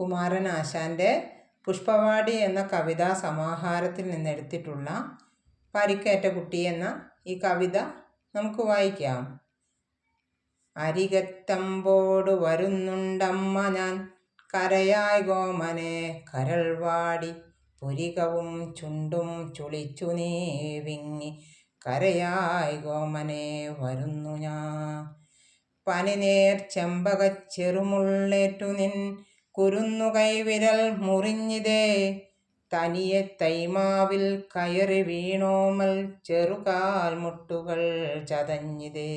കുമാരനാശാൻ്റെ പുഷ്പവാടി എന്ന കവിതാ സമാഹാരത്തിൽ നിന്നെടുത്തിട്ടുള്ള പരിക്കേറ്റ കുട്ടി എന്ന ഈ കവിത നമുക്ക് വായിക്കാം. അരികത്തമ്പോട് വരുന്നുണ്ടമ്മ ഞാൻ, കരയായി ഗോമനെ കരൾവാടി, പുരികവും ചുണ്ടും ചുളിച്ചു നീ വിങ്ങി, കരയായി ഗോമനെ വരുന്നു ഞാൻ. പനിനീർ ചെമ്പകച്ചെറുമുള്ളേറ്റു നിൻ കുരുന്നു കൈവിരൽ മുറിഞ്ഞിതേ, തനിയെ തൈമാവിൽ കയറി വീണോമൽ ചെറുകാൽ മുട്ടുകൾ ചതഞ്ഞിതേ.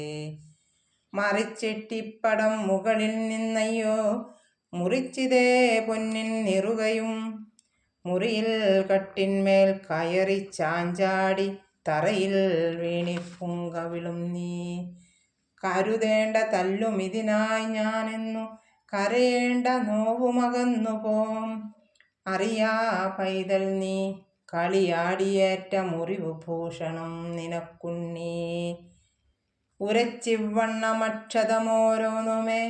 മറിച്ചിട്ടിപ്പടം മുകളിൽ നിന്നയ്യോ മുറിച്ചിതേ പൊന്നിൻ നിറുകയും, മുറിയിൽ കട്ടിന്മേൽ കയറി ചാഞ്ചാടി തറയിൽ വീണിപ്പുങ്കവിളും നീ. കരുതേണ്ട തല്ലുമിതിനായി ഞാനെന്നു കരയേണ്ട നോവുമകന്നു പോം, അറിയാ പൈതൽ നീ കളിയാടിയേറ്റ മുറിവു ഭൂഷണം നിനക്കുണ്ണീ. ഉരച്ചിവണ്ണമക്ഷതമോരോന്നുമേ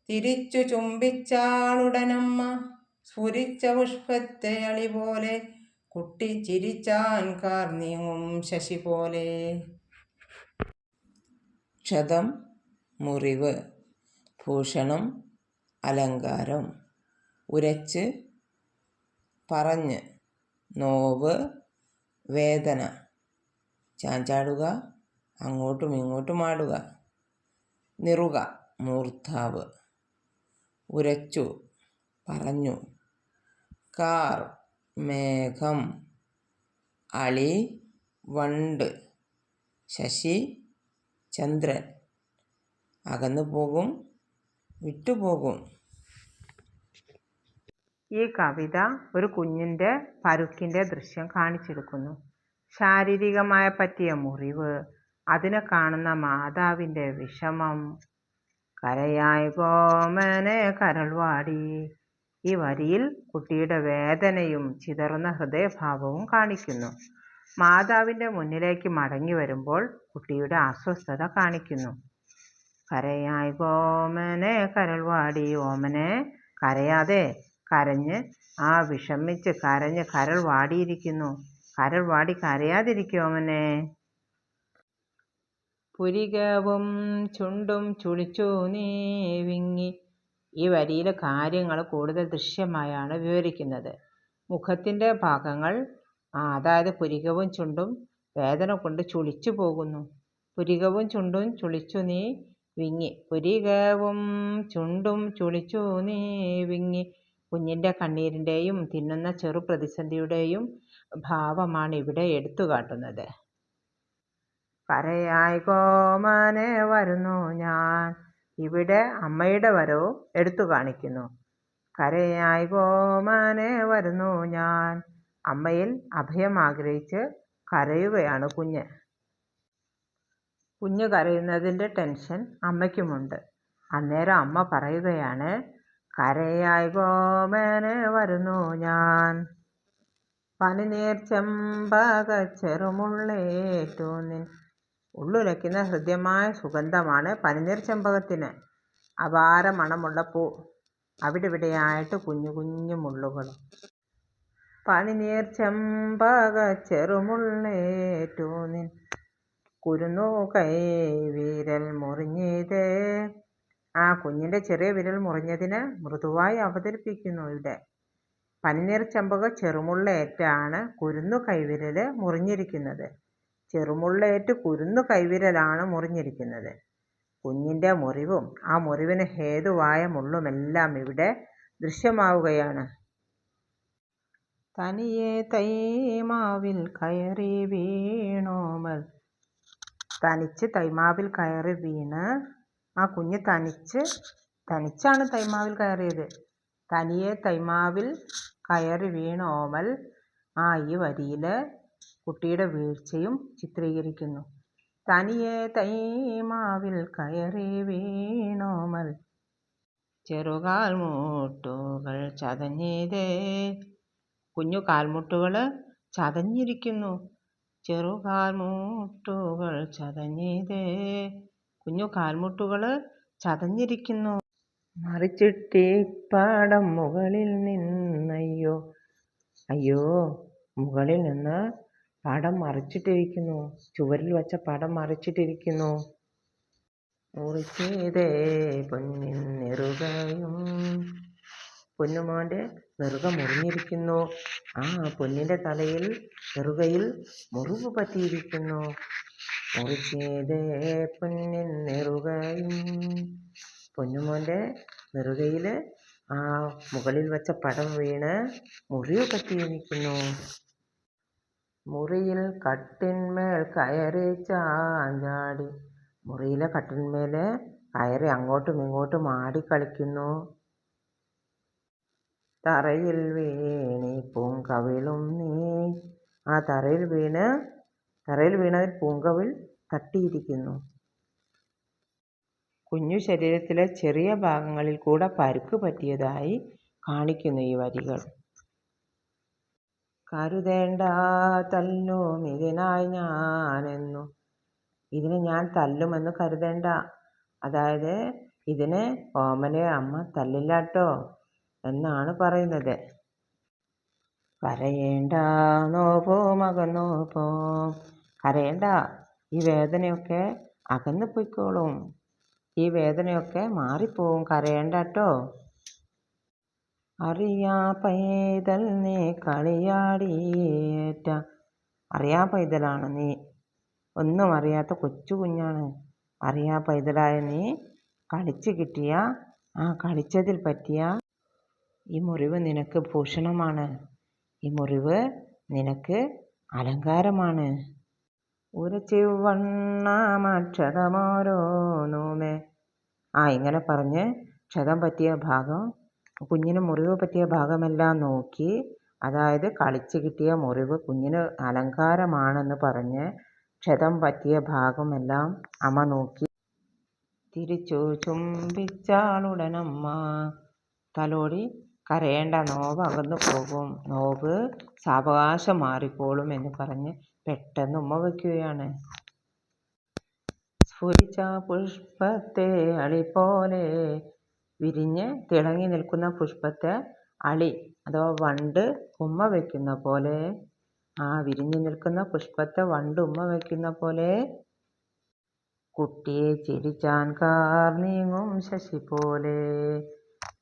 തിരിച്ചു ചുംബിച്ചാളുടനമ്മ, സ്ഫുരിച്ച പുഷ്പത്തെ അളിപോലെ കുട്ടി ചിരിച്ചാൻ കാർ നീങ്ങും ശശി പോലെ. ക്ഷതം മുറിവ്, ഭൂഷണം അലങ്കാരം, ഉരച്ച് പറഞ്ഞ്, നോവ് വേദന, ചാഞ്ചാടുക അങ്ങോട്ടും ഇങ്ങോട്ടും ആടുക, നിറുക മൂർധാവ്, ഉരച്ചു പറഞ്ഞു, കാർ മേഘം, അളി വണ്ട്, ശശി ചന്ദ്രൻ, അകന്നു പോകും വിട്ടുപോകും. ഈ കവിത ഒരു കുഞ്ഞിൻ്റെ പരുക്കിൻ്റെ ദൃശ്യം കാണിച്ചെടുക്കുന്നു. ശാരീരികമായ പറ്റിയ മുറിവ്, അതിനെ കാണുന്ന മാതാവിൻ്റെ വിഷമം. കരയായി ഗോമനെ കരൾവാടി, ഈ വരിയിൽ കുട്ടിയുടെ വേദനയും ചിതറുന്ന ഹൃദയഭാവവും കാണിക്കുന്നു. മാതാവിൻ്റെ മുന്നിലേക്ക് മടങ്ങി വരുമ്പോൾ കുട്ടിയുടെ അസ്വസ്ഥത കാണിക്കുന്നു. കരയായി ഗോമനെ കരൾവാടി, ഓമനെ കരയാതെ, കരഞ്ഞ് വിഷമിച്ച് കരഞ്ഞ് കരൾ വാടിയിരിക്കുന്നു. കരൾ വാടി കരയാതിരിക്കും ഓമനെ. പുരികവും ചുണ്ടും ചുളിച്ചു നീ വിങ്ങി, ഈ വരിയിലെ കാര്യങ്ങൾ കൂടുതൽ ദൃശ്യമായാണ് വിവരിക്കുന്നത്. മുഖത്തിൻ്റെ ഭാഗങ്ങൾ, അതായത് പുരികവും ചുണ്ടും വേദന കൊണ്ട് ചുളിച്ചു പോകുന്നു. പുരികവും ചുണ്ടും ചുളിച്ചു നീ വിങ്ങി, പുരികവും ചുണ്ടും ചുളിച്ചു നീ വിങ്ങി. കുഞ്ഞിൻ്റെ കണ്ണീരിൻ്റെയും തിന്നുന്ന ചെറു പ്രതിസന്ധിയുടെയും ഭാവമാണ് ഇവിടെ എടുത്തു കാട്ടുന്നത്. കരയായി ഗോമനെ വരുന്നു ഞാൻ, ഇവിടെ അമ്മയുടെ വരവും എടുത്തു കാണിക്കുന്നു. കരയായി ഗോമനെ വരുന്നു ഞാൻ, അമ്മയിൽ അഭയം ആഗ്രഹിച്ച് കരയുകയാണ് കുഞ്ഞ്. കുഞ്ഞ് കരയുന്നതിൻ്റെ ടെൻഷൻ അമ്മയ്ക്കുമുണ്ട്. അന്നേരം അമ്മ പറയുകയാണ്, കരയായി ഗോമനെ വരുന്നു ഞാൻ. പനിനീർ ചെമ്പകച്ചെറുമുള്ളേറ്റു നിൻ, ഉള്ളുലയ്ക്കുന്ന ഹൃദ്യമായ സുഗന്ധമാണ് പനിനീർ ചെമ്പകത്തിന്. അപാര മണമുള്ള പൂ, അവിടെവിടെയായിട്ട് കുഞ്ഞു കുഞ്ഞു മുള്ളുകളും. പനിനീർ ചെമ്പകച്ചെറുമുള്ളേറ്റു നിൻ, കുരുന്നു കൈ വിരൽ മുറിഞ്ഞിതേ. കുഞ്ഞിൻ്റെ ചെറിയ വിരൽ മുറിഞ്ഞതിന് മൃദുവായി അവതരിപ്പിക്കുന്നു ഇവിടെ. പനിനീർ ചെമ്പക ചെറുമുള്ളേറ്റാണ് കുരുന്നു കൈവിരൽ മുറിഞ്ഞിരിക്കുന്നത്. ചെറുമുള്ളേറ്റ് കുരുന്നു കൈവിരലാണ് മുറിഞ്ഞിരിക്കുന്നത്. കുഞ്ഞിൻ്റെ മുറിവും ആ മുറിവിന് ഹേതുവായ മുള്ളുമെല്ലാം ഇവിടെ ദൃശ്യമാവുകയാണ്. തനിയെ തൈമാവിൽ കയറി വീണോമൽ, തനിച്ച് തൈമാവിൽ കയറി വീണ്, ആ കുഞ്ഞ് തനിച്ചാണ് തൈമാവിൽ കയറിയത്. തനിയെ തൈമാവിൽ കയറി വീണോമൽ, ഈ വരിയിൽ കുട്ടിയുടെ വീഴ്ചയും ചിത്രീകരിക്കുന്നു. തനിയെ തൈമാവിൽ കയറി വീണോമൽ, ചെറുകാൽ മുട്ടുകൾ ചതഞ്ഞിതേ. കുഞ്ഞു കാൽമുട്ടുകൾ ചതഞ്ഞിരിക്കുന്നു. ചെറുകാൽ മുട്ടുകൾ ചതഞ്ഞിതേ, കുഞ്ഞു കാൽമുട്ടുകൾ ചതഞ്ഞിരിക്കുന്നു. മറിച്ചിട്ടീ പാടം മുകളിൽ നിന്നയ്യോ. അയ്യോ, മുകളിൽ നിന്ന് പടം മറിച്ചിട്ടിരിക്കുന്നു. ചുവരിൽ വച്ച പടം മറിച്ചിട്ടിരിക്കുന്നു. മുറിച്ചേതേ പൊന്നിൻ നെറുകയും. പൊന്നുമോൻ്റെ നെറുക മുറിഞ്ഞിരിക്കുന്നു. ആ പൊന്നിൻ്റെ തലയിൽ നെറുകയിൽ മുറിവ് പറ്റിയിരിക്കുന്നു. മുറിച്ചേതേ പൊന്നിൻ നെറുകയും. പൊന്നുമോൻ്റെ നെറുകയിൽ ആ മുകളിൽ വച്ച പടം വീണ് മുറിവ് പറ്റിയിരിക്കുന്നു. മുറിയിൽ കട്ടിന്മേൽ കയറി ചാഞ്ചാടി. മുറിയിലെ കട്ടിന്മേൽ കയറി അങ്ങോട്ടും ഇങ്ങോട്ടും ആടിക്കളിക്കുന്നു. തറയിൽ വീണി പൂങ്കവിളും നീ. ആ തറയിൽ വീണതിൽ പൂങ്കവിൾ തട്ടിയിരിക്കുന്നു. കുഞ്ഞു ശരീരത്തിലെ ചെറിയ ഭാഗങ്ങളിൽ കൂടെ പരുക്ക് പറ്റിയതായി കാണിക്കുന്നു ഈ വരികൾ. കരുതേണ്ട തല്ലും ഇതിനായി ഞാനെന്നു. ഇതിനെ ഞാൻ തല്ലുമെന്ന് കരുതേണ്ട. അതായത് ഇതിനെ ഓമനെ അമ്മ തല്ലില്ലാട്ടോ എന്നാണ് പറയുന്നത്. കരയേണ്ട നോപ്പോ അകന്നു പോം. കരയേണ്ട, ഈ വേദനയൊക്കെ അകന്നു പൊയ്ക്കോളും. ഈ വേദനയൊക്കെ മാറിപ്പോവും. കരയേണ്ടട്ടോ. അറിയാ പൈതൽ നീ കളിയാടിയേറ്റ. അറിയാ പൈതലാണ് നീ, ഒന്നും അറിയാത്ത കൊച്ചു കുഞ്ഞാണ്. അറിയാ പൈതലായ നീ കളിച്ച് കിട്ടിയ കളിച്ചതിൽ പറ്റിയ ഈ മുറിവ് നിനക്ക് ഭൂഷണമാണ്. ഈ മുറിവ് നിനക്ക് അലങ്കാരമാണ്. ഉരച്ചിവണ്ണമക്ഷതമോരോന്നുമേ. ഇങ്ങനെ പറഞ്ഞ് ക്ഷതം പറ്റിയ ഭാഗം, കുഞ്ഞിന് മുറിവ് പറ്റിയ ഭാഗമെല്ലാം നോക്കി, അതായത് കളിച്ച് കിട്ടിയ മുറിവ് കുഞ്ഞിന് അലങ്കാരമാണെന്ന് പറഞ്ഞ് ക്ഷതം പറ്റിയ ഭാഗമെല്ലാം അമ്മ നോക്കി തിരിച്ചു ചുംബിച്ചാളുടനമ്മ തലോടി. കരയേണ്ട, നോവ് അകന്നു പോകും, നോവ് സാവകാശം മാറിക്കോളും എന്ന് പറഞ്ഞ് പെട്ടെന്ന് ഉമ്മ വയ്ക്കുകയാണ്. സ്ഫുരിച്ച പുഷ്പത്തെ അളി പോലെ. വിരിഞ്ഞ് തിളങ്ങി നിൽക്കുന്ന പുഷ്പത്തെ അളി അഥവാ വണ്ട് ഉമ്മ വയ്ക്കുന്ന പോലെ, വിരിഞ്ഞു നിൽക്കുന്ന പുഷ്പത്തെ വണ്ട് ഉമ്മ വയ്ക്കുന്ന പോലെ കുട്ടിയെ ചിരിച്ചാൻ കാർ നീങ്ങും ശശി പോലെ.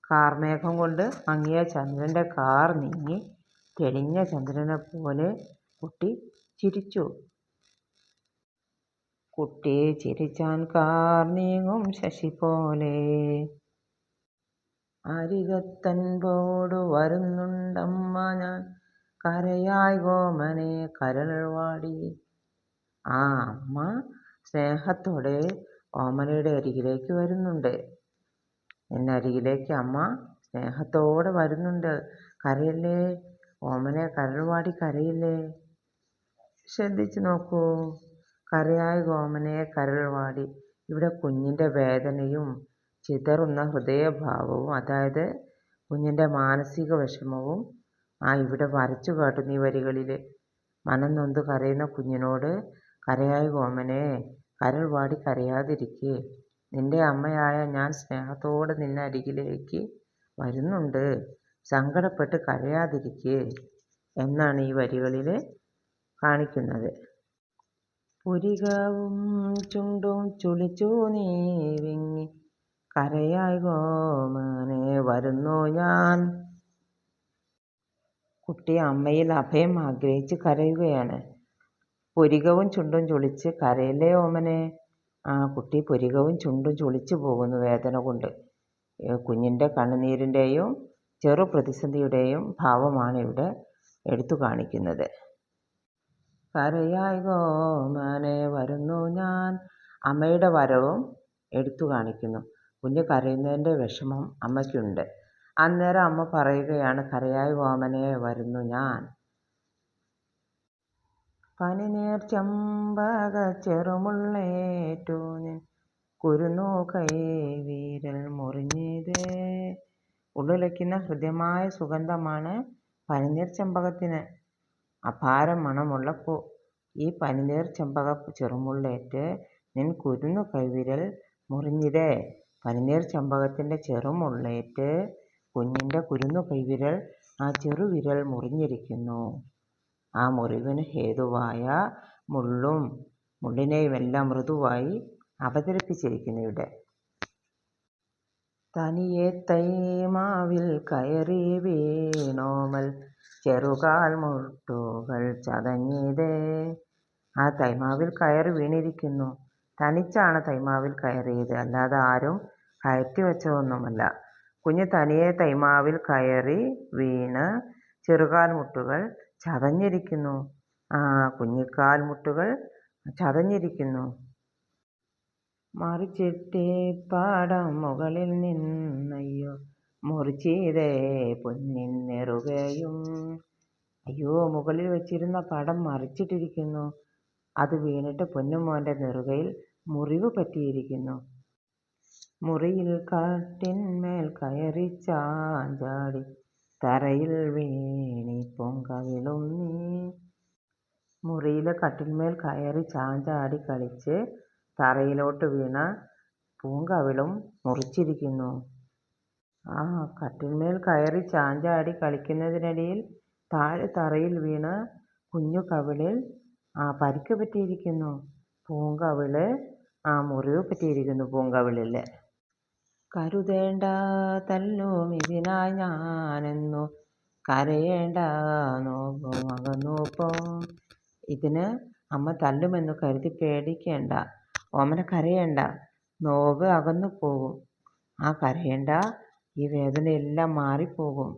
കാർമേഘം കൊണ്ട് മങ്ങിയ ചന്ദ്രൻ്റെ കാർ നീങ്ങി തെളിഞ്ഞ ചന്ദ്രനെ പോലെ കുട്ടി ചിരിച്ചു. കുട്ടിയെ ചിരിച്ചാൻ കാർ നീങ്ങും ശശി പോലെ. അരികത്തൻപോടു വരുന്നുണ്ടമ്മ ഞാൻ, കരയായി ഓമനെ കരൾവാടി. അമ്മ സ്നേഹത്തോടെ ഓമനയുടെ അരികിലേക്ക് വരുന്നുണ്ട്. എന്നരികിലേക്ക് അമ്മ സ്നേഹത്തോടെ വരുന്നുണ്ട്. കരയില്ലേ ഓമനെ, കരൾവാടി കരയില്ലേ. ശ്രദ്ധിച്ചു നോക്കൂ. കരയായി ഓമനെ കരൾവാടി. ഇവിടെ കുഞ്ഞിൻ്റെ വേദനയും ചിതറുന്ന ഹൃദയഭാവവും, അതായത് കുഞ്ഞിൻ്റെ മാനസിക വിഷമവും ഇവിടെ വരച്ചു കാട്ടുന്ന ഈ വരികളിൽ. മനം നൊന്ത് കരയുന്ന കുഞ്ഞിനോട് കരയായി ഓമനെ കരൾവാടി കരയാതിരിക്കെ, നിന്റെ അമ്മയായ ഞാൻ സ്നേഹത്തോടെ നിന്നെ അരികിലേക്ക് വരുന്നുണ്ട്, സങ്കടപ്പെട്ട് കരയാതിരിക്കെ എന്നാണ് ഈ വരികളിൽ കാണിക്കുന്നത്. പുരികവും ചുണ്ടും ചുളിച്ചു നീ വിങ്ങി, കരയായി ഓമനെ വരുന്നു ഞാൻ. കുട്ടി അമ്മയിൽ അഭയം ആഗ്രഹിച്ച് കരയുകയാണ്. പുരികവും ചുണ്ടും ചുളിച്ച് കരയല്ലേ ഓമനെ. കുട്ടി പുരികവും ചുണ്ടും ചുളിച്ചു പോകുന്നു വേദന കൊണ്ട്. കുഞ്ഞിൻ്റെ കണ്ണുനീരിൻ്റെയും ചെറു പ്രതിസന്ധിയുടെയും ഭാവമാണ് ഇവിടെ എടുത്തു കാണിക്കുന്നത്. കരയായി ഓമനെ വരുന്നു ഞാൻ. അമ്മയുടെ വരവും എടുത്തു കാണിക്കുന്നു. കുഞ്ഞ് കരയുന്നതിൻ്റെ വിഷമം അമ്മയ്ക്കുണ്ട്. അന്നേരം അമ്മ പറയുകയാണ്, കരയായി ഓമനെ വരുന്നു ഞാൻ. പനിനീർ ചെമ്പക ചെറുമുള്ളേറ്റു നിൻ കുരുന്നു കൈ വീരൽ മുറിഞ്ഞിതേ. ഉള്ളുലയ്ക്കുന്ന ഹൃദ്യമായ സുഗന്ധമാണ് പനിനീർ ചെമ്പകത്തിന്. അപാരം മണമുള്ള പൂ. ഈ പനിനീർ ചെമ്പക ചെറുമുള്ളേറ്റ് നിൻ കുരുന്നു കൈവിരൽ മുറിഞ്ഞിതേ. പനിനീർ ചെമ്പകത്തിൻ്റെ ചെറുമുള്ളേറ്റ് കുഞ്ഞിൻ്റെ കുരുന്നു കൈവിരൽ ആ ചെറുവിരൽ മുറിഞ്ഞിരിക്കുന്നു. ആ മുറിവിന് ഹേതുവായ മുള്ളിനെയുമെല്ലാം മൃദുവായി അവതരിപ്പിച്ചിരിക്കുന്നു ഇവിടെ. തനിയെ തൈമാവിൽ കയറി വീണോമൽ ചെറുകാൽ മുട്ടുകൾ ചതഞ്ഞിതേ. ആ തൈമാവിൽ കയറി വീണിരിക്കുന്നു. തനിച്ചാണ് തൈമാവിൽ കയറിയത്, അല്ലാതെ ആരും കയറ്റി വെച്ചതൊന്നുമല്ല. കുഞ്ഞ് തനിയെ തൈമാവിൽ കയറി വീണ് ചെറുകാൽ മുട്ടുകൾ ചതഞ്ഞിരിക്കുന്നു. ആ കുഞ്ഞിക്കാൽ മുട്ടുകൾ ചതഞ്ഞിരിക്കുന്നു. മറിച്ചിട്ടേ പാടം മുകളിൽ നിന്നയ്യോ മുറിച്ചീതേ പൊന്നിൻ നെറുകയും. അയ്യോ, മുകളിൽ വെച്ചിരുന്ന പടം മറിച്ചിട്ടിരിക്കുന്നു. അത് വീണിട്ട് പൊന്നുമോൻ്റെ നെറുകയിൽ മുറിവ് പറ്റിയിരിക്കുന്നു. മുറിയിൽ കട്ടിന്മേൽ കയറി ചാഞ്ചാടി തറയിൽ വീണി പൊങ്കവിളും നീ. മുറിയിലെ കട്ടിന്മേൽ കയറി ചാഞ്ചാടി കളിച്ച് തറയിലോട്ട് വീണ പൂങ്കവിളും മുറിച്ചിരിക്കുന്നു. ആ കട്ടിന്മേൽ കയറി ചാഞ്ചാടി കളിക്കുന്നതിനിടയിൽ താഴെ തറയിൽ വീണ കുഞ്ഞു കവിളിൽ പരിക്ക് പറ്റിയിരിക്കുന്നു. പൂങ്കവിള് മുറിവ് പറ്റിയിരിക്കുന്നു പൂങ്കവിളിൽ. കരുതേണ്ട തല്ലും ഇതിനായി ഞാനെന്നു കരയേണ്ട നോവും അകന്നൂപ്പം. ഇതിന് അമ്മ തല്ലുമെന്ന് കരുതി പേടിക്കേണ്ട, ഓമന കരയേണ്ട, നോവ് അകന്നു പോകും. കരയേണ്ട, ഈ വേദനയെല്ലാം മാറിപ്പോകും.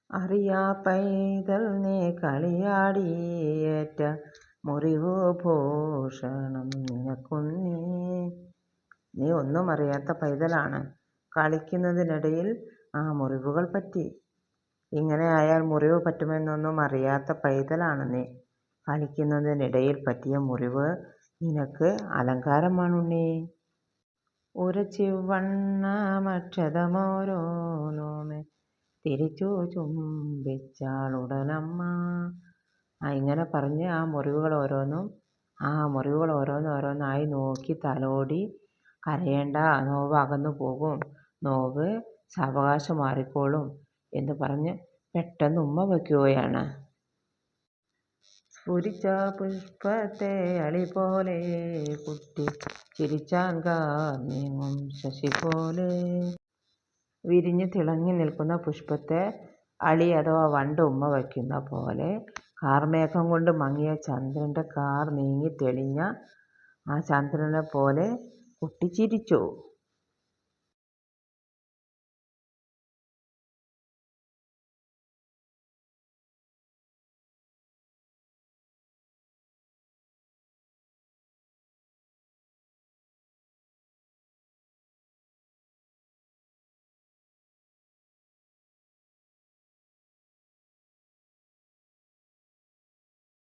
അറിയാ പൈതൽ നീ കളിയാടിയേറ്റ മുറിവു ഭൂഷണം നിനക്കുന്നീ. നീ ഒന്നും അറിയാത്ത പൈതലാണ്. കളിക്കുന്നതിനിടയിൽ മുറിവുകൾ പറ്റി. ഇങ്ങനെ ആയാൽ മുറിവ് പറ്റുമെന്നൊന്നും അറിയാത്ത പൈതലാണ് നീ. കളിക്കുന്നതിനിടയിൽ പറ്റിയ മുറിവ് നിനക്ക് അലങ്കാരമാണുണ്ണീ. ഉരച്ചിവണ്ണമക്ഷതമോരോന്നോമെ തിരിച്ചു ചുംബിച്ചാളുടനമ്മ. ഇങ്ങനെ പറഞ്ഞ് മുറിവുകൾ ഓരോന്നോരോന്നായി നോക്കി തലോടി കരയേണ്ട, നോവ് അകന്നു പോകും, നോവ് സാവകാശം മാറിക്കോളും എന്ന് പറഞ്ഞ് പെട്ടെന്ന് ഉമ്മ വയ്ക്കുകയാണ്. സ്ഫുരിച്ച പുഷ്പത്തെ അളി പോലെ കുട്ടി ചിരിച്ചാൻ കാർമേഘം ശശി പോലെ. വിരിഞ്ഞ് തിളങ്ങി നിൽക്കുന്ന പുഷ്പത്തെ അളി അഥവാ വണ്ട് ഉമ്മ വയ്ക്കുന്ന പോലെ കാർമേഘം കൊണ്ട് മങ്ങിയ ചന്ദ്രൻ്റെ കാർ നീങ്ങി തെളിഞ്ഞ ആ ചന്ദ്രനെ പോലെ കുട്ടി ചിരിച്ചു.